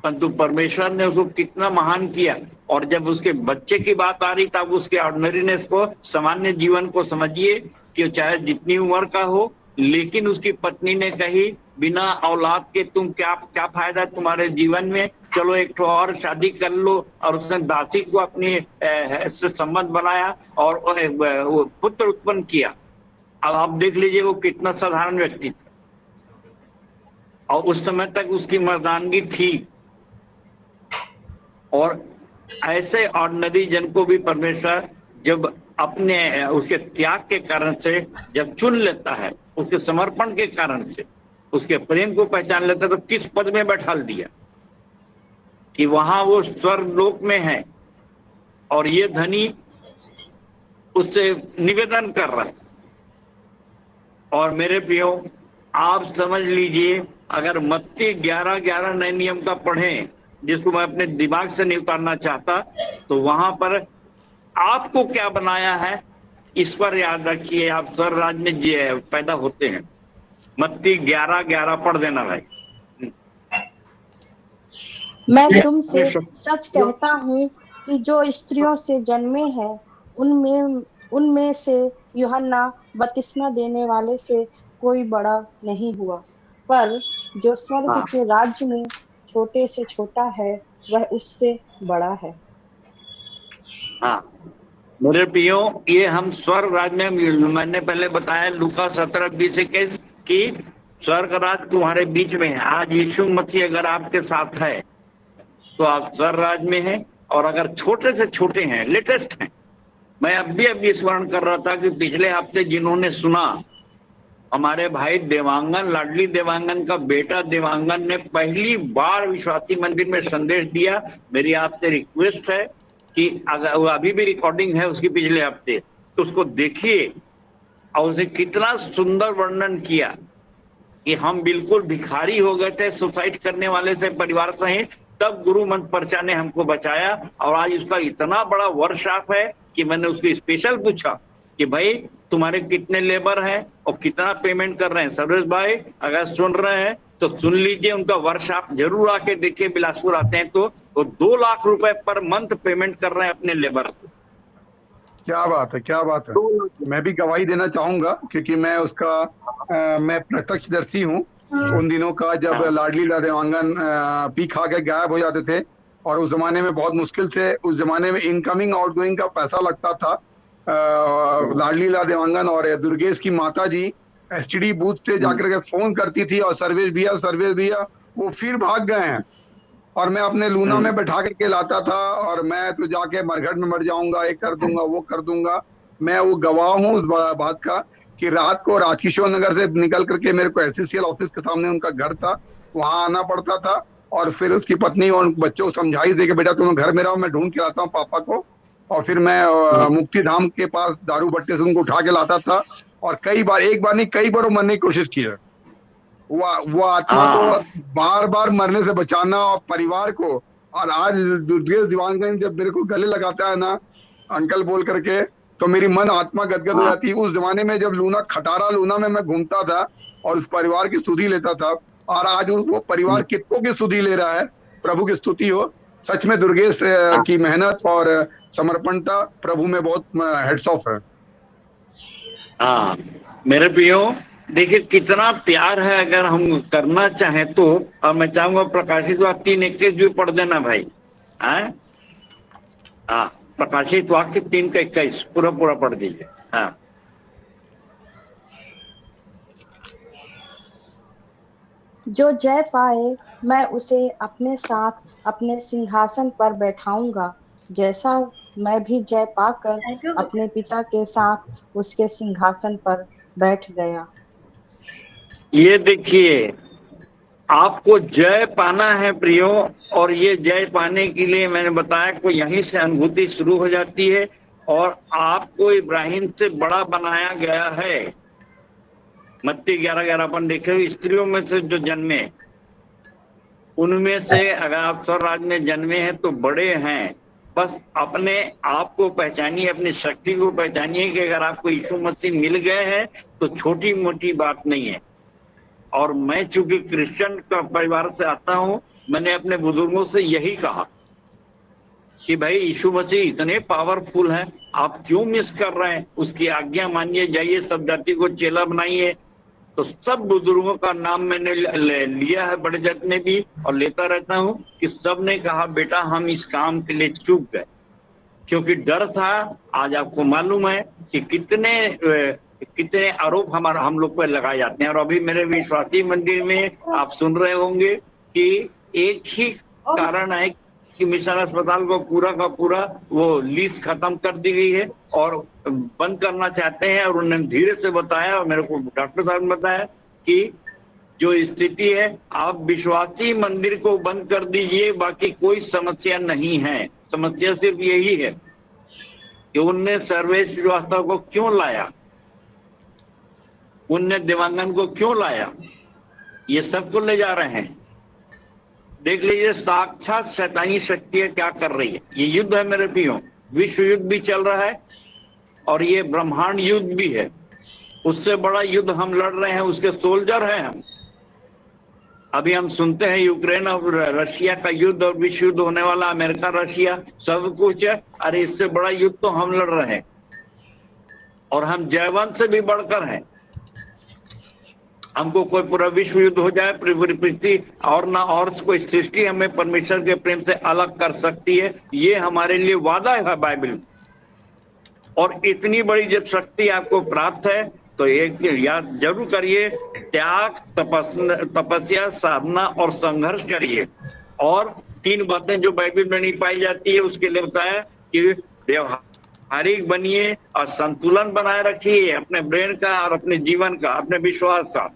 परंतु परमेश्वर ने उसको कितना महान किया। और जब उसके बच्चे की बात आ रही तब उसके ऑर्डिनरीनेस को, सामान्य जीवन को समझिए कि चाहे जितनी उम्र का हो, लेकिन उसकी पत्नी ने कही बिना औलाद के तुम क्या फायदा तुम्हारे जीवन में, चलो एक तो और शादी कर लो। और उसने दासी को अपनी से संबंध बनाया और वो पुत्र उत्पन्न किया। अब आप देख लीजिए वो कितना साधारण व्यक्ति था, और उस समय तक उसकी मर्दानगी थी। और ऐसे ऑर्डिनरी जन को भी परमेश्वर जब अपने उसके त्याग के कारण से जब चुन लेता है, उसके समर्पण के कारण से, उसके प्रेम को पहचान लेता है, तो किस पद में बैठा दिया कि वहां वो स्वर्ग लोक में है और ये धनी उससे निवेदन कर रहा है। और मेरे प्रियो, आप समझ लीजिए, अगर मत्ती 11:11 नए नियम का पढ़ें, जिसको मैं अपने दिमाग से नहीं उतारना चाहता, तो वहां पर आपको क्या बनाया है इस पर याद रखिए। आप स्वर्ग राज्य में पैदा होते हैं। मत्ती 11:11 पढ़ देना भाई। मैं तुमसे सच कहता हूँ कि जो स्त्रियों से जन्मे हैं उनमें से यूहन्ना बपतिस्मा देने वाले से कोई बड़ा नहीं हुआ, पर जो स्वर्ग के राज्य में छोटे से छोटा है वह उससे बड़ा है। हाँ मेरे प्रियो, ये हम स्वर्ग राज्य में, मैंने पहले बताया लूका 17:20 कि स्वर्ग राज तुम्हारे बीच में है। आज यीशु मसीह अगर आपके साथ है तो आप स्वर्ग राज में हैं। और अगर छोटे से छोटे हैं, लेटेस्ट हैं, मैं अभी स्मरण कर रहा था कि पिछले हफ्ते जिन्होंने सुना, हमारे भाई देवांगन, लाडली देवांगन का बेटा देवांगन ने पहली बार विश्वासी मंदिर में संदेश दिया। मेरी आपसे रिक्वेस्ट है कि अगर वो अभी भी रिकॉर्डिंग है उसकी पिछले हफ्ते, तो उसको देखिए। और उसने कितना सुंदर वर्णन किया कि हम बिल्कुल भिखारी हो गए थे, सुसाइड करने वाले थे परिवार सहित, तब गुरु मंत्र पर्चा ने हमको बचाया। और आज उसका इतना बड़ा वर्कशॉप है कि मैंने उसको स्पेशल पूछा कि भाई तुम्हारे कितने लेबर हैं और कितना पेमेंट कर रहे हैं। सर्विस भाई अगर सुन रहे हैं तो सुन लीजिए, उनका वर्कशॉप जरूर आके देखिए। बिलासपुर आते हैं तो वो 2 लाख रुपए पर मंथ पेमेंट कर रहे हैं अपने लेबर को। क्या बात है, क्या बात है। मैं भी गवाही देना चाहूंगा क्योंकि मैं उसका मैं प्रत्यक्षदर्शी हूँ उन दिनों का, जब लाडली देवांगन पी खा के गायब हो जाते थे। और उस जमाने में बहुत मुश्किल से, उस जमाने में इनकमिंग आउटगोइंग का पैसा लगता था। लाडली देवांगन और दुर्गेश की माता जी एसटीडी बूथ से जाकर के फोन करती थी और सर्विस भैया, वो फिर भाग गए हैं। और मैं अपने लूना में बैठा करके लाता था और मैं तो जाके मरघट में मर जाऊंगा, ये कर दूंगा, वो कर दूंगा। मैं वो गवाह हूँ उस बात का कि रात को राजकिशोर नगर से निकल करके मेरे को एससीसीएल ऑफिस के सामने उनका घर था, वहां आना पड़ता था। और फिर उसकी पत्नी और बच्चों को समझाई दे कि बेटा तुम घर में रहो, मैं ढूंढ के लाता हूँ पापा को। और फिर मैं मुक्ति धाम के पास दारू भट्टे से उनको उठा के लाता था, और कई बार, एक बार नहीं कई बार वो मरने की कोशिश की है। वो आत्मा को बार बार मरने से बचाना और परिवार को। और आज दुर्गेश दीवानगंज जब मेरे को गले लगाता है ना अंकल बोल करके, तो मेरी मन आत्मा गदगद हो जाती है। उस जमाने में जब लूना खटारा लूना में मैं घूमता था और उस परिवार की स्तुति लेता था, और आज वो परिवार कितनों की स्तुति ले रहा है। प्रभु की स्तुति हो। सच में दुर्गेश की मेहनत और समर्पणता प्रभु में बहुत हेड्स ऑफ है। हाँ मेरे प्रियो, देखिए कितना प्यार है अगर हम करना चाहें तो। और मैं चाहूंगा प्रकाशित वाक्य 3:21 भी पढ़ देना भाई। हाँ प्रकाशित वाक्य 3:21 पूरा पूरा पढ़ दीजिए। हाँ जो जय पाए मैं उसे अपने साथ अपने सिंहासन पर बैठाऊंगा, जैसा मैं भी जय पाकर अपने पिता के साथ उसके सिंहासन पर बैठ गया। ये देखिए, आपको जय पाना है प्रियो, और ये जय पाने के लिए मैंने बताया को यहीं से अनुभूति शुरू हो जाती है। और आपको इब्राहिम से बड़ा बनाया गया है। मत्ती 11:11 अपन देखे, स्त्रियों में से जो जन्मे उनमें से अगर आप स्वर्ग राज्य में जन्मे हैं तो बड़े हैं। बस अपने आप को पहचानिए, अपनी शक्ति को पहचानिए कि अगर आपको यीशु मसीह मिल गए हैं तो छोटी मोटी बात नहीं है। और मैं चूंकि क्रिश्चियन का परिवार से आता हूं, मैंने अपने बुजुर्गों से यही कहा कि भाई यीशु मसीह इतने पावरफुल हैं, आप क्यों मिस कर रहे हैं? उसकी आज्ञा मानिए, जाइए सब जाति को चेला बनाइए। तो सब बुजुर्गों का नाम मैंने लिया है, बड़े जात में भी, और लेता रहता हूं कि सब ने कहा बेटा हम इस काम के लिए चूक गए, क्योंकि डर था। आज आपको मालूम है कि कितने आरोप हम लोग पर लगाए जाते हैं। और अभी मेरे विश्वासी मंदिर में आप सुन रहे होंगे कि एक ही कारण है कि मिशन अस्पताल को पूरा का पूरा वो लीज खत्म कर दी गई है और बंद करना चाहते हैं। और उन्होंने धीरे से बताया, और मेरे को डॉक्टर साहब ने बताया कि जो स्थिति है, आप विश्वासी मंदिर को बंद कर दीजिए, बाकी कोई समस्या नहीं है। समस्या सिर्फ यही है कि उनने सर्वेश श्रीवास्तव को क्यों लाया, उनने देवांगन को क्यों लाया, ये सबको ले जा रहे हैं। देख लीजिए साक्षात शैतानी शक्तियां क्या कर रही है। ये युद्ध है मेरे प्रियो, विश्व युद्ध भी चल रहा है और ये ब्रह्मांड युद्ध भी है। उससे बड़ा युद्ध हम लड़ रहे हैं, उसके सोल्जर हैं हम। अभी हम सुनते हैं यूक्रेन और रशिया का युद्ध और विश्व युद्ध होने वाला, अमेरिका रशिया सब कुछ है। अरे इससे बड़ा युद्ध तो हम लड़ रहे हैं, और हम जयवंत से भी बढ़कर हैं। हमको कोई पूरा विश्व युद्ध हो जाए, पृथ्वी और ना और कोई सृष्टि हमें परमेश्वर के प्रेम से अलग कर सकती है, ये हमारे लिए वादा है बाइबल। और इतनी बड़ी जब शक्ति आपको प्राप्त है तो एक याद जरूर करिए, त्याग, तपस्या, साधना और संघर्ष करिए। और 3 बातें जो बाइबल में नहीं पाई जाती है उसके लिए बताया कि व्यवहारिक बनिए और संतुलन बनाए रखिए अपने ब्रेन का और अपने जीवन का, अपने विश्वास का।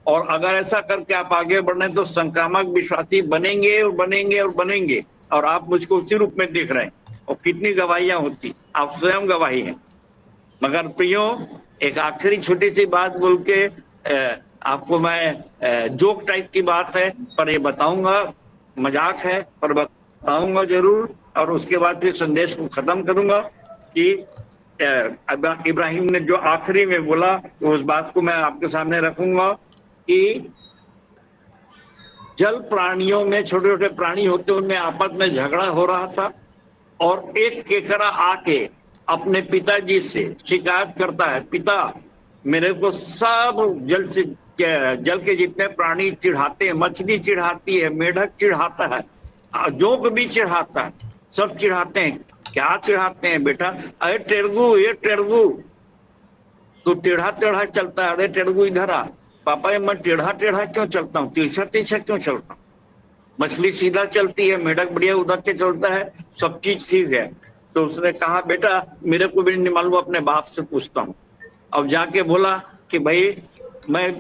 और अगर ऐसा करके आप आगे बढ़े तो संक्रामक विश्वासी बनेंगे और बनेंगे और बनेंगे। और आप मुझको उसी रूप में देख रहे हैं, और कितनी गवाहियां होती, आप स्वयं गवाही हैं। मगर प्रियो, एक आखिरी छोटी सी बात बोल के आपको मैं जोक टाइप की बात है पर ये बताऊंगा, मजाक है पर बताऊंगा जरूर। और उसके बाद फिर संदेश को खत्म करूंगा कि इब्राहिम ने जो आखिरी में बोला उस बात को मैं आपके सामने रखूंगा कि जल प्राणियों में छोटे छोटे प्राणी होते, उनमें आपस में झगड़ा हो रहा था। और एक केकड़ा आके अपने पिताजी से शिकायत करता है, पिता मेरे को सब जल के जितने प्राणी चिढ़ाते हैं, मछली चिढ़ाती है, मेढक चिढ़ाता है, जोंक भी चिढ़ाता है, सब चिढ़ाते हैं। क्या चिढ़ाते हैं बेटा? अरे टेढ़गू, ये टेढ़गू तो टेढ़ा टेढ़ा चलता है। अरे टेढ़गू इधर आ। पापा ये मैं टेढ़ा टेढ़ा क्यों चलता हूँ, तिरछा तिरछा क्यों चलता हूँ? मछली सीधा चलती है, मेढक बढ़िया उधर के चलता है, सब चीज ठीक है। तो उसने कहा बेटा मेरे को भी नहीं मालूम, अपने बाप से पूछता हूँ। अब जाके बोला कि भाई मैं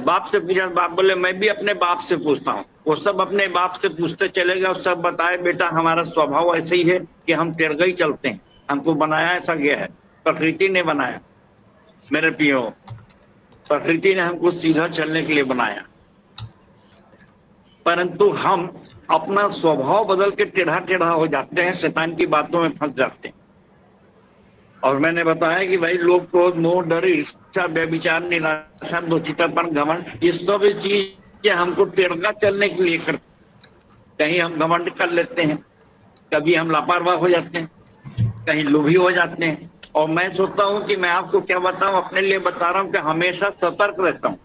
बाप से पूछा, बाप बोले मैं भी अपने बाप से पूछता हूँ। वो सब अपने बाप से पूछते चले गए और सब बताए बेटा हमारा स्वभाव ऐसे ही है कि हम टेढ़ ही चलते हैं। हमको बनाया ऐसा गया है, प्रकृति ने बनाया। मेरे प्रियो, प्रकृति ने हमको सीधा चलने के लिए बनाया, परंतु हम अपना स्वभाव बदल के टेढ़ा टेढ़ा हो जाते हैं, शैतान की बातों में फंस जाते हैं। और मैंने बताया कि भाई लोग, क्रोध, मोह, डर, इच्छा, व्यभिचार, निराशा, दोषितापन, घमंड, ये सब चीजें हमको टेढ़ा चलने के लिए करते। कहीं हम घमंड कर लेते हैं, कभी हम लापरवाह हो जाते हैं, कहीं लोभी हो जाते हैं। और मैं सोचता हूं कि मैं आपको क्या बताऊं, अपने लिए बता रहा हूं कि हमेशा सतर्क रहता हूं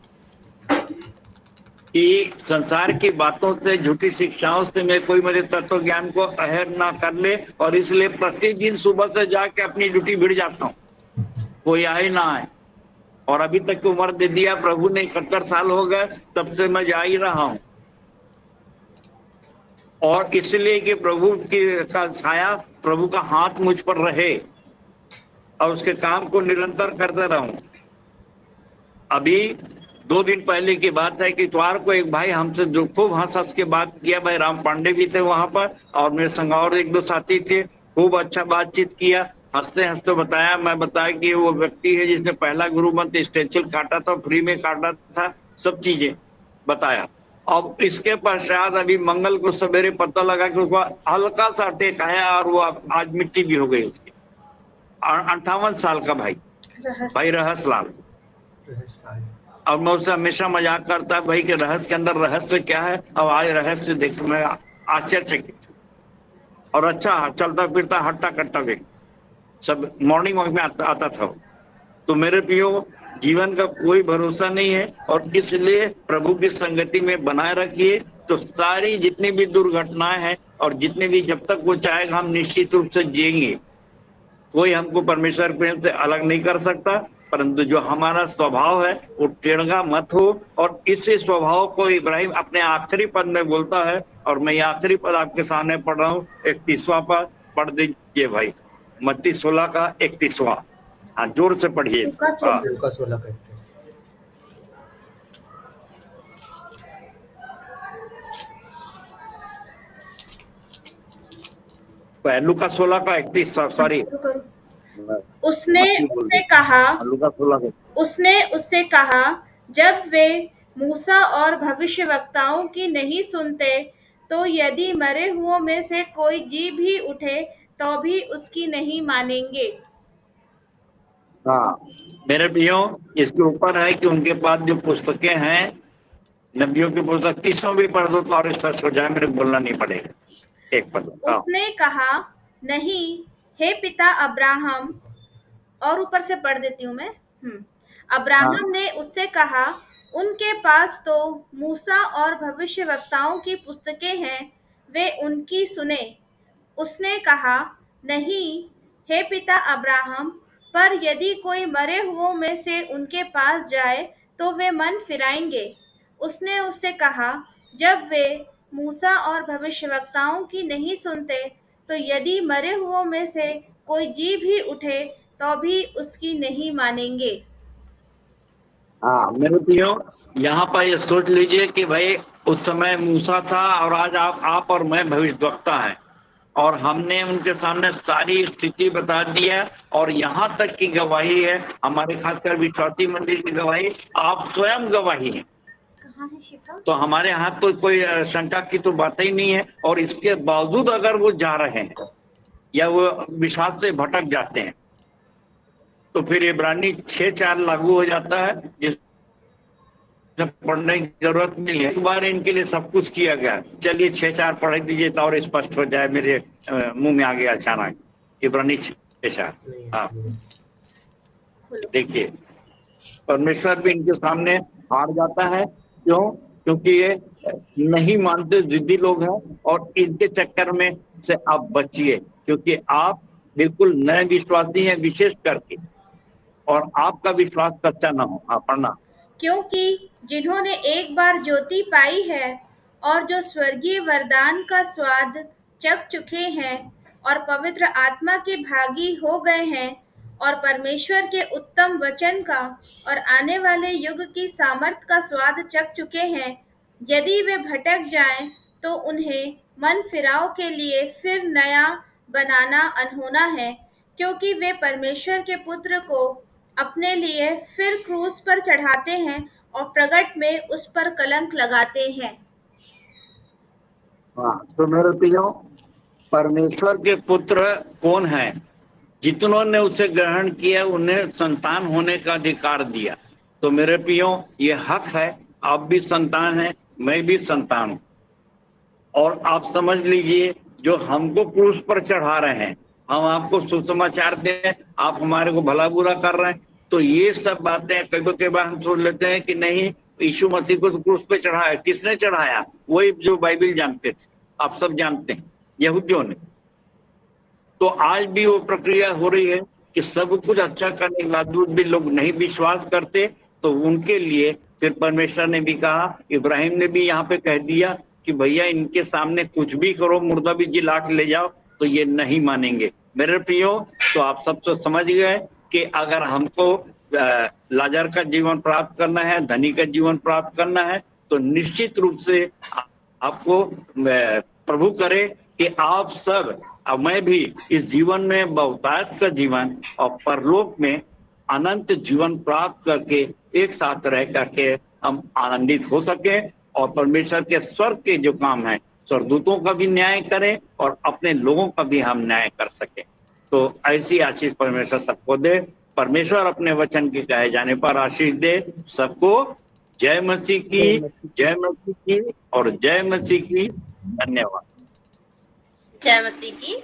कि संसार की बातों से, झूठी शिक्षाओं से मैं कोई मेरे तत्व ज्ञान को अहर ना कर ले। और इसलिए प्रतिदिन सुबह से जाके अपनी ड्यूटी भिड़ जाता हूँ, कोई आए ना आए। और अभी तक उम्र दे दिया प्रभु ने, 71 साल हो गए, तब से मैं जा ही रहा हूँ। और इसलिए कि प्रभु का छाया, प्रभु का हाथ मुझ पर रहे और उसके काम को निरंतर करते रहूं। अभी 2 दिन पहले की बात है कि इतवार को एक भाई हमसे जो खूब हंस के बात किया, भाई राम पांडे भी थे वहां पर और मेरे संग और 1-2 साथी थे, खूब अच्छा बातचीत किया, हंसते हंसते बताया। मैं बताया कि वो व्यक्ति है जिसने पहला गुरु मंत्र स्टेंसिल काटा था, फ्री में काटा था, सब चीजें बताया। अब इसके पश्चात अभी मंगल को सवेरे पता लगा कि उसको हल्का सा अटैक आया और वो आज मिट्टी भी हो गई उसकी। 58 साल का भाई रहस लाल। और मैं उससे हमेशा मजाक करता भाई कि रहस्य के अंदर रहस्य क्या है। अब आज रहस्य देख मैं आश्चर्यचकित। और अच्छा चलता फिरता हट्टा कट्टा व्यक्ति, सब मॉर्निंग वॉक में आता था। तो मेरे प्रियो, जीवन का कोई भरोसा नहीं है और इसलिए प्रभु की संगति में बनाए रखिए, तो सारी जितनी भी दुर्घटनाएं हैं और जितने भी, जब तक वो चाहेगा हम निश्चित रूप से जिएंगे। कोई हमको परमेश्वर प्रेम से अलग नहीं कर सकता, परंतु जो हमारा स्वभाव है वो टेढ़ा मत हो। और इसी स्वभाव को इब्राहिम अपने आखिरी पद में बोलता है, और मैं ये आखिरी पद आपके सामने पढ़ रहा हूँ, 31वां पद पढ़ दीजिए भाई, मत्ती 16 का 31वां। हाँ, जोर से पढ़िए। लूका 16 का 31। लूका 16 का 31, सॉरी, उसने उससे कहा लूका 16 का। उसने उससे कहा, जब वे मूसा और भविष्यवक्ताओं की नहीं सुनते, तो यदि मरे हुओं में से कोई जी भी उठे तो भी उसकी नहीं मानेंगे। हाँ मेरे प्रियो, इसके ऊपर है कि उनके पास जो पुस्तकें हैं, नबियों की पुस्तक, किसों भी पढ़ दो तो और स्पष्ट हो जाए, मेरे को बोलना नहीं पड़ेगा। एक पद उसने कहा, नहीं हे पिता अब्राहम, और ऊपर से पढ़ देती हूँ मैं। अब्राहम ने उससे कहा, उनके पास तो मूसा और भविष्यवक्ताओं की पुस्तकें हैं, वे उनकी सुने। उसने कहा, नहीं हे पिता अब्राहम, पर यदि कोई मरे हुओं में से उनके पास जाए तो वे मन फिराएंगे। उसने उससे कहा, जब वे मूसा और भविष्यवक्ताओं की नहीं सुनते, तो यदि मरे हुओं में से कोई जी भी उठे तो भी उसकी नहीं मानेंगे। हाँ मेरे प्रियो, यहाँ पर ये सोच लीजिए कि भाई उस समय मूसा था और आज आप और मैं भविष्यवक्ता है, और हमने उनके सामने सारी स्थिति बता दी है। और यहाँ तक की गवाही है, हमारे खासकर विश्वासी मंदिर की गवाही, आप स्वयं गवाही है। कहाँ है शिफा? तो हमारे यहाँ तो कोई शंका की तो बात ही नहीं है। और इसके बावजूद अगर वो जा रहे हैं या वो विश्वास से भटक जाते हैं, तो फिर इब्रानी 6:4 लागू हो जाता है, जिस पढ़ने की जरूरत नहीं है। एक बार इनके लिए सब कुछ किया गया। चलिए 6:4 पढ़ दीजिए तो और स्पष्ट हो जाए, मेरे मुंह में आ गया अचानक इब्रानी 6:4। हाँ देखिए, परमेश्वर भी इनके सामने हार जाता है। क्यों? क्योंकि ये नहीं मानते, जिद्दी लोग हैं। और इनके चक्कर में से आप बचिए, क्योंकि आप बिल्कुल नए विश्वासी हैं, विशेष करके, और आपका विश्वास कच्चा ना हो। आप पढ़ना। क्योंकि जिन्होंने एक बार ज्योति पाई है और जो स्वर्गीय वरदान का स्वाद चख चुके हैं और पवित्र आत्मा के भागी हो गए हैं और परमेश्वर के उत्तम वचन का और आने वाले युग की सामर्थ का स्वाद चख चुके हैं, यदि वे भटक जाएं तो उन्हें मन फिराव के लिए फिर नया बनाना अनहोना है, क्योंकि वे परमेश्वर के पुत्र को अपने लिए फिर क्रूस पर चढ़ाते हैं और प्रगट में उस पर कलंक लगाते हैं। हाँ, तो मेरे प्रियो, परमेश्वर के पुत्र कौन है? जितनों ने उसे ग्रहण किया उन्हें संतान होने का अधिकार दिया। तो मेरे प्रियो, ये हक है, आप भी संतान हैं, मैं भी संतान हूं। और आप समझ लीजिए, जो हमको क्रूस पर चढ़ा रहे हैं, हम आपको सुसमाचार दें, आप हमारे को भला बुरा कर रहे हैं, तो ये सब बातें कई बार हम सोच लेते हैं कि नहीं, यीशु मसीह को तो क्रूस पे चढ़ाया। किसने चढ़ाया? वही जो बाइबल जानते थे, आप सब जानते हैं, यहूदियों ने। तो आज भी वो प्रक्रिया हो रही है कि सब कुछ अच्छा करने के बावजूद भी लोग नहीं विश्वास करते, तो उनके लिए फिर परमेश्वर ने भी कहा, इब्राहिम ने भी यहाँ पे कह दिया कि भैया इनके सामने कुछ भी करो, मुर्दा भी जिला के ले जाओ, तो ये नहीं मानेंगे। मेरे प्रियो, तो आप सब तो समझ गए कि अगर हमको लाजर का जीवन प्राप्त करना है, धनी का जीवन प्राप्त करना है, तो निश्चित रूप से आपको प्रभु करे कि आप सब और मैं भी इस जीवन में बहुतायत का जीवन और परलोक में अनंत जीवन प्राप्त करके एक साथ रह करके हम आनंदित हो सके और परमेश्वर के स्वर्ग के जो काम है, स्वर्गदूतों का भी न्याय करें और अपने लोगों का भी हम न्याय कर सके। तो ऐसी आशीष परमेश्वर सबको दे। परमेश्वर अपने वचन के कहे जाने पर आशीष दे सबको। जय मसीह की, जय मसीह की और जय मसीह की। धन्यवाद। जय मसीह की।